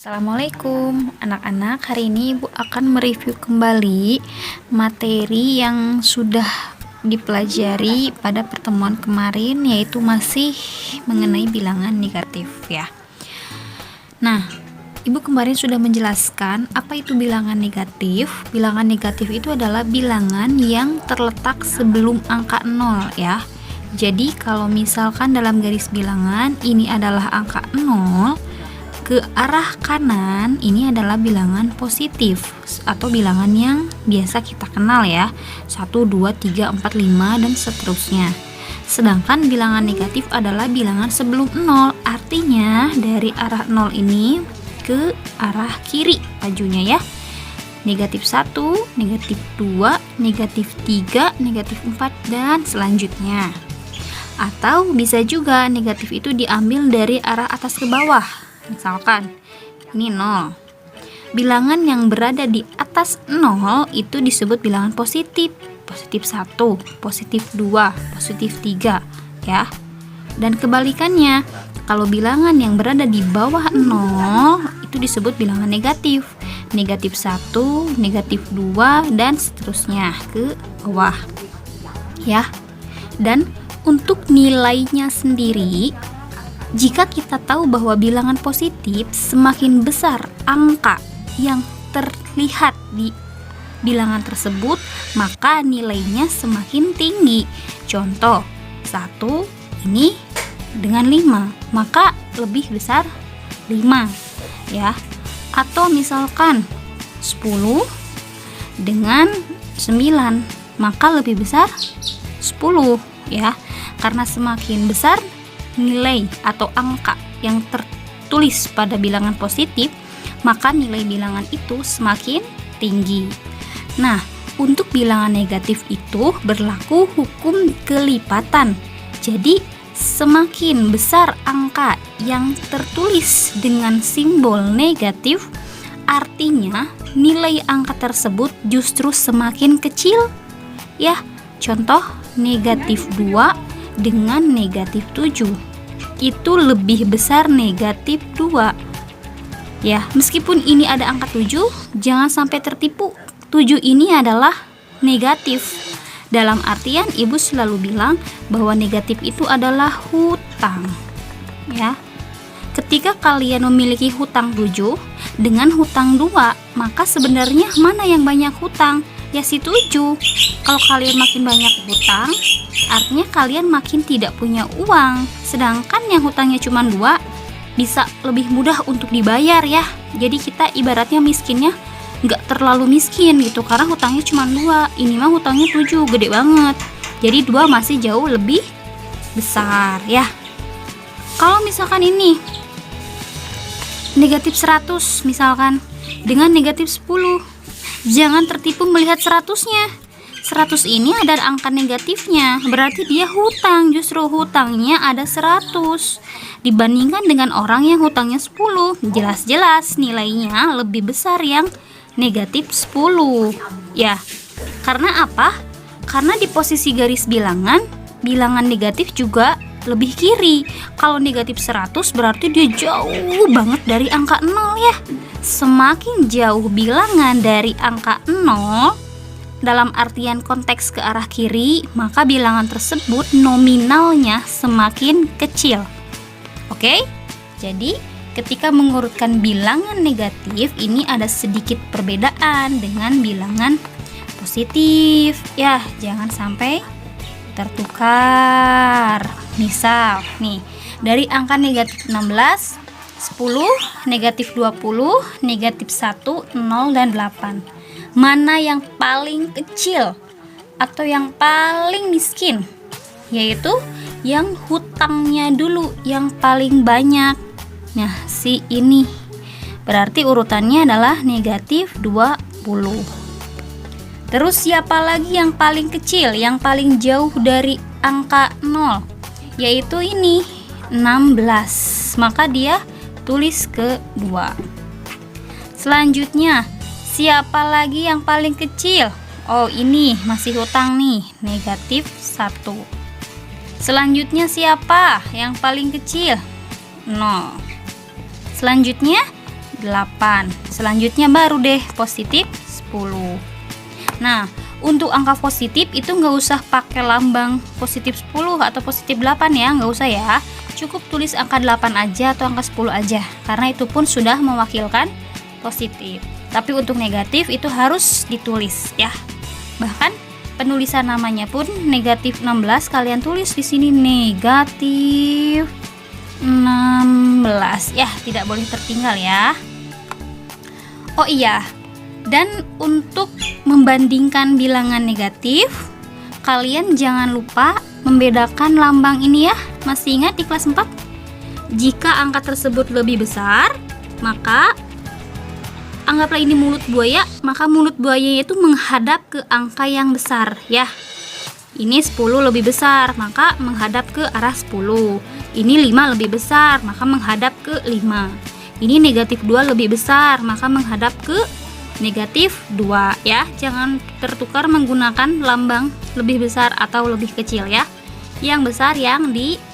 Assalamualaikum anak-anak, hari ini Ibu akan mereview kembali materi yang sudah dipelajari pada pertemuan kemarin, yaitu masih mengenai bilangan negatif ya. Nah, Ibu kemarin sudah menjelaskan apa itu bilangan negatif. Bilangan negatif itu adalah bilangan yang terletak sebelum angka 0 ya. Jadi kalau misalkan dalam garis bilangan ini adalah angka 0, ke arah kanan ini adalah bilangan positif atau bilangan yang biasa kita kenal ya, 1, 2, 3, 4, 5 dan seterusnya. Sedangkan bilangan negatif adalah bilangan sebelum 0, artinya dari arah 0 ini ke arah kiri majunya ya. Negatif 1, negatif 2, negatif 3, negatif 4 dan selanjutnya. Atau bisa juga negatif itu diambil dari arah atas ke bawah. Misalkan ini 0. Bilangan yang berada di atas 0 itu disebut bilangan positif. Positif 1, positif 2, positif 3 ya. Dan kebalikannya, kalau bilangan yang berada di bawah 0 itu disebut bilangan negatif. Negatif 1, negatif 2 dan seterusnya ke bawah. Ya. Dan untuk nilainya sendiri, jika kita tahu bahwa bilangan positif semakin besar angka yang terlihat di bilangan tersebut, maka nilainya semakin tinggi. Contoh, 1 ini dengan 5, maka lebih besar 5 ya. Atau misalkan 10 dengan 9, maka lebih besar 10 ya. Karena semakin besar nilai atau angka yang tertulis pada bilangan positif, maka nilai bilangan itu semakin tinggi. Nah, untuk bilangan negatif itu berlaku hukum kelipatan. Jadi, semakin besar angka yang tertulis dengan simbol negatif, artinya nilai angka tersebut justru semakin kecil. Ya, contoh negatif 2 dengan negatif 7 itu lebih besar negatif 2 ya. Meskipun ini ada angka 7, jangan sampai tertipu. 7 ini adalah negatif. Dalam artian Ibu selalu bilang bahwa negatif itu adalah hutang ya. Ketika kalian memiliki hutang 7 dengan hutang 2, maka sebenarnya mana yang banyak hutang? Ya si 7. Kalau kalian makin banyak hutang, artinya kalian makin tidak punya uang. Sedangkan yang hutangnya cuma 2 bisa lebih mudah untuk dibayar ya. Jadi kita ibaratnya miskinnya nggak terlalu miskin gitu, karena hutangnya cuma 2. Ini mah hutangnya 7, gede banget. Jadi 2 masih jauh lebih besar ya. Kalau misalkan ini negatif 100 misalkan dengan negatif 10, jangan tertipu melihat 100-nya. 100 ini ada angka negatifnya, berarti dia hutang. Justru hutangnya ada 100 dibandingkan dengan orang yang hutangnya 10. Jelas-jelas nilainya lebih besar yang negatif 10 ya. Karena apa? Karena di posisi garis bilangan, bilangan negatif juga lebih kiri. Kalau negatif 100 berarti dia jauh banget dari angka 0 ya. Semakin jauh bilangan dari angka 0 dalam artian konteks ke arah kiri, maka bilangan tersebut nominalnya semakin kecil. Oke? Jadi, ketika mengurutkan bilangan negatif, ini ada sedikit perbedaan dengan bilangan positif. Ya, jangan sampai tertukar. Misal, nih, dari angka negatif 16, 10, negatif 20, negatif 1, 0, dan 8. Mana yang paling kecil atau yang paling miskin? Yaitu yang hutangnya dulu yang paling banyak. Nah, si ini berarti urutannya adalah negatif 20. Terus siapa lagi yang paling kecil, yang paling jauh dari angka 0? Yaitu ini, 16. Maka dia tulis ke 2. Selanjutnya, siapa lagi yang paling kecil? Oh, ini masih hutang nih, negatif 1. Selanjutnya siapa yang paling kecil? 0. Selanjutnya 8. Selanjutnya baru deh positif 10. Nah, untuk angka positif itu nggak usah pakai lambang positif 10 atau positif 8 ya, nggak usah ya. Cukup tulis angka 8 aja atau angka 10 aja, karena itu pun sudah mewakilkan positif. Tapi untuk negatif itu harus ditulis ya. Bahkan penulisan namanya pun negatif 16, kalian tulis di sini negatif 16 ya, tidak boleh tertinggal ya. Oh iya, dan untuk membandingkan bilangan negatif, kalian jangan lupa membedakan lambang ini ya. Masih ingat di kelas 4? Jika angka tersebut lebih besar, maka anggaplah ini mulut buaya, maka mulut buaya itu menghadap ke angka yang besar ya. Ini 10 lebih besar, maka menghadap ke arah 10. Ini 5 lebih besar, maka menghadap ke 5. Ini negatif 2 lebih besar, maka menghadap ke negatif 2 ya. Jangan tertukar menggunakan lambang lebih besar atau lebih kecil ya. Yang besar yang dihadapi.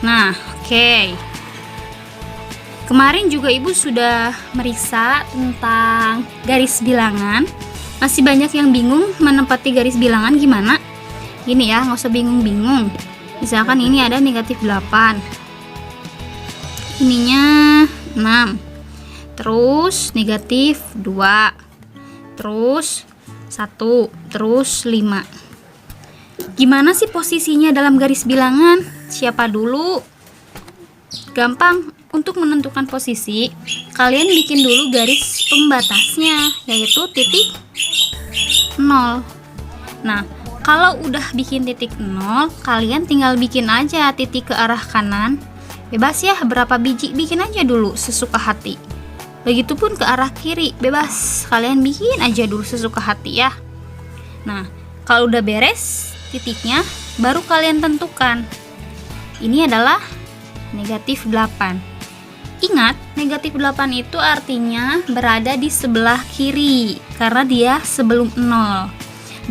Nah, oke. Kemarin juga Ibu sudah meriksa tentang garis bilangan. Masih banyak yang bingung menempati garis bilangan gimana? Gini ya, nggak usah bingung-bingung. Misalkan ini ada negatif 8. Ininya 6. Terus negatif 2. Terus 1. Terus 5. Gimana sih posisinya dalam garis bilangan? Siapa dulu? Gampang. Untuk menentukan posisi, kalian bikin dulu garis pembatasnya, yaitu titik 0. Nah, kalau udah bikin titik 0, kalian tinggal bikin aja titik ke arah kanan. Bebas ya, berapa biji bikin aja dulu sesuka hati. Begitupun ke arah kiri, bebas. Kalian bikin aja dulu sesuka hati ya. Nah, kalau udah beres titiknya, baru kalian tentukan. Ini adalah negatif 8. Ingat, negatif 8 itu artinya berada di sebelah kiri, karena dia sebelum 0.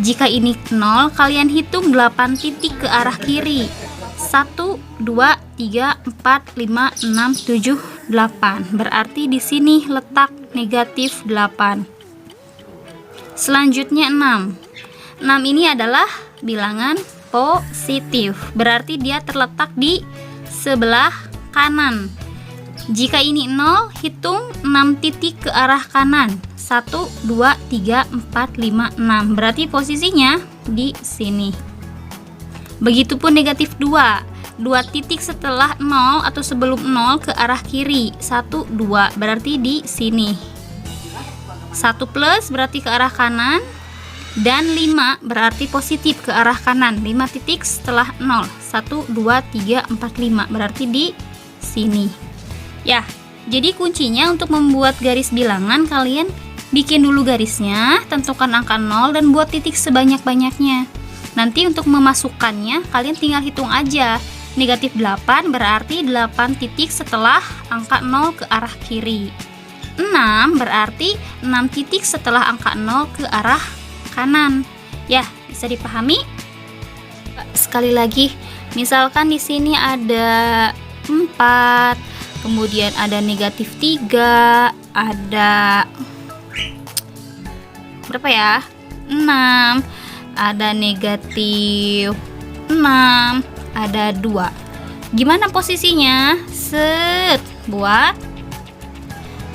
Jika ini 0, kalian hitung 8 titik ke arah kiri. 1, 2, 3, 4, 5, 6, 7, 8. Berarti di sini letak negatif 8. Selanjutnya 6. 6 ini adalah bilangan positif. Berarti dia terletak di sebelah kanan. Jika ini 0, hitung 6 titik ke arah kanan. 1, 2, 3, 4, 5, 6. Berarti posisinya di sini. Begitupun negatif 2. 2 titik setelah 0 atau sebelum 0 ke arah kiri. 1, 2. Berarti di sini. 1 plus berarti ke arah kanan. Dan 5 berarti positif ke arah kanan. 5 titik setelah 0. 1, 2, 3, 4, 5. Berarti di sini. Ya, jadi kuncinya untuk membuat garis bilangan, kalian bikin dulu garisnya, tentukan angka 0 dan buat titik sebanyak-banyaknya. Nanti untuk memasukkannya, kalian tinggal hitung aja. Negatif 8 berarti 8 titik setelah angka 0 ke arah kiri. 6 berarti 6 titik setelah angka 0 ke arah kanan. Ya, bisa dipahami? Sekali lagi, misalkan di sini ada 4, kemudian ada negatif 3, ada berapa ya? 6, ada negatif 6, ada 2. Gimana posisinya? Buat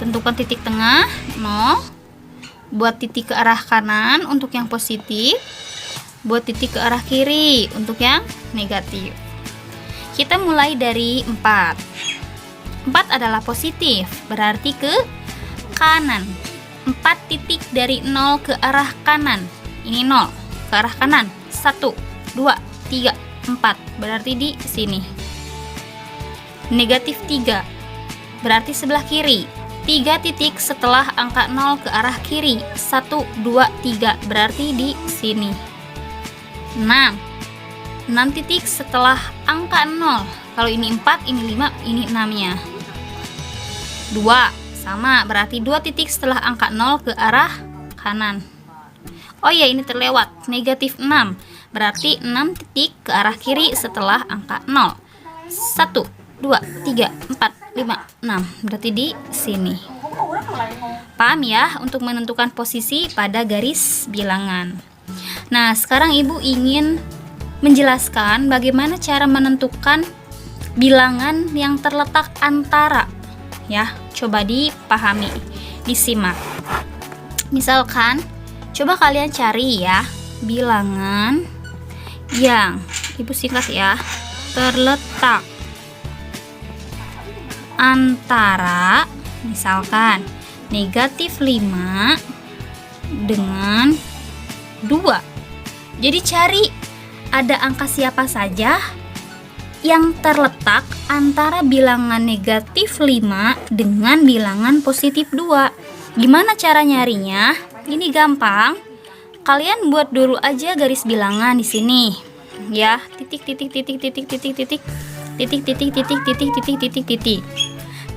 tentukan titik tengah 0, buat titik ke arah kanan untuk yang positif, buat titik ke arah kiri untuk yang negatif. Kita mulai dari 4. 4 adalah positif, berarti ke kanan. 4 titik dari 0 ke arah kanan. Ini 0 ke arah kanan. 1, 2, 3, 4. Berarti di sini. Negatif 3 berarti sebelah kiri. 3 titik setelah angka 0 ke arah kiri. 1, 2, 3. Berarti di sini. 6 titik setelah angka 0. Kalau ini 4, ini 5, ini 6-nya. 2 sama, berarti 2 titik setelah angka 0 ke arah kanan. Oh ya, ini terlewat. Negatif 6 berarti 6 titik ke arah kiri setelah angka 0. 1, 2, 3, 4, 5, 6. Berarti di sini. Paham ya untuk menentukan posisi pada garis bilangan. Nah, sekarang Ibu ingin menjelaskan bagaimana cara menentukan bilangan yang terletak antara. Ya, coba dipahami, disimak. Misalkan, coba kalian cari ya, bilangan yang Ibu singkat ya, terletak antara misalkan negatif 5 dengan 2. Jadi cari ada angka siapa saja yang terletak antara bilangan negatif 5 dengan bilangan positif 2. Gimana cara nyarinya? Ini gampang. Kalian buat dulu aja garis bilangan di sini. Ya, titik titik titik titik titik titik titik titik titik titik titik titik titik.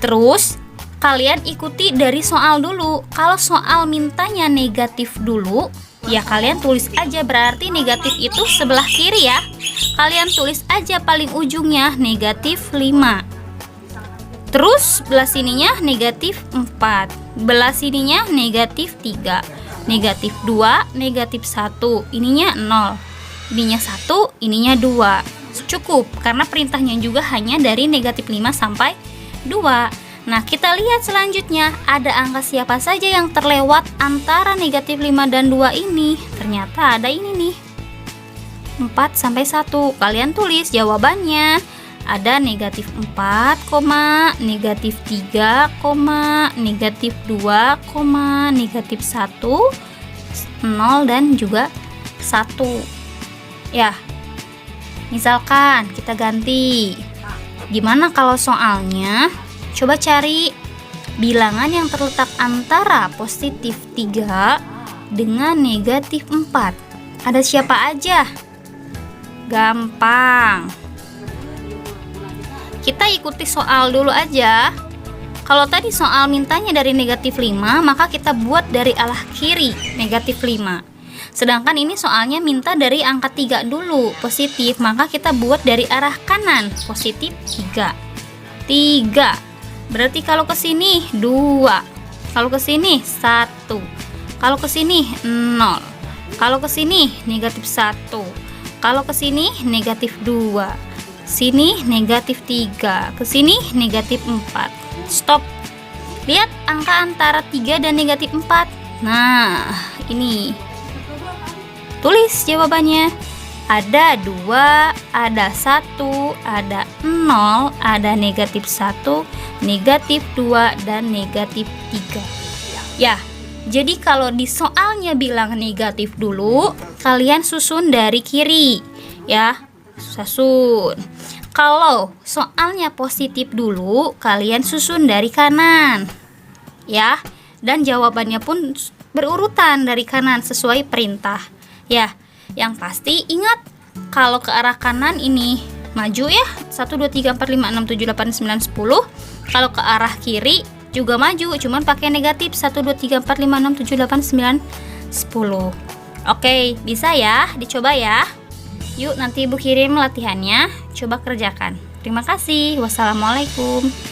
Terus kalian ikuti dari soal dulu. Kalau soal mintanya negatif dulu, ya kalian tulis aja, berarti negatif itu sebelah kiri ya. Kalian tulis aja paling ujungnya negatif 5. Terus belah sininya negatif 4. Belah sininya negatif 3. Negatif 2, negatif 1. Ininya 0. Ininya 1, ininya 2. Cukup, karena perintahnya juga hanya dari negatif 5 sampai 2. Nah, kita lihat selanjutnya, ada angka siapa saja yang terlewat antara negatif 5 dan 2 ini. Ternyata ada ini nih, 4 sampai 1. Kalian tulis jawabannya. Ada negatif 4, negatif 3, negatif 2, negatif 1, 0 dan juga 1. Ya, misalkan kita ganti. Gimana kalau soalnya? Coba cari bilangan yang terletak antara positif 3 dengan negatif 4. Ada siapa aja? Gampang. Kita ikuti soal dulu aja. Kalau tadi soal mintanya dari negatif 5, maka kita buat dari arah kiri, negatif 5. Sedangkan ini soalnya minta dari angka 3 dulu, positif, maka kita buat dari arah kanan, positif 3. 3. Berarti kalau ke sini 2. Kalau ke sini 1. Kalau ke sini 0. Kalau ke sini negatif 1. Kalau ke sini negatif 2. Sini negatif 3. Ke sini negatif 4. Stop. Lihat angka antara 3 dan negatif 4. Nah, ini. Tulis jawabannya. Ada 2, ada 1, ada 0, ada negatif 1, negatif 2, dan negatif 3. Ya, jadi kalau di soalnya bilang negatif dulu, kalian susun dari kiri. Ya, susun. Kalau soalnya positif dulu, kalian susun dari kanan. Ya, dan jawabannya pun berurutan dari kanan sesuai perintah. Ya, yang pasti ingat, kalau ke arah kanan ini maju ya, 1, 2, 3, 4, 5, 6, 7, 8, 9, 10. Kalau ke arah kiri juga maju, cuman pakai negatif, 1, 2, 3, 4, 5, 6, 7, 8, 9, 10. Oke, bisa ya, dicoba ya. Yuk, nanti Ibu kirim latihannya, coba kerjakan. Terima kasih. Wassalamualaikum.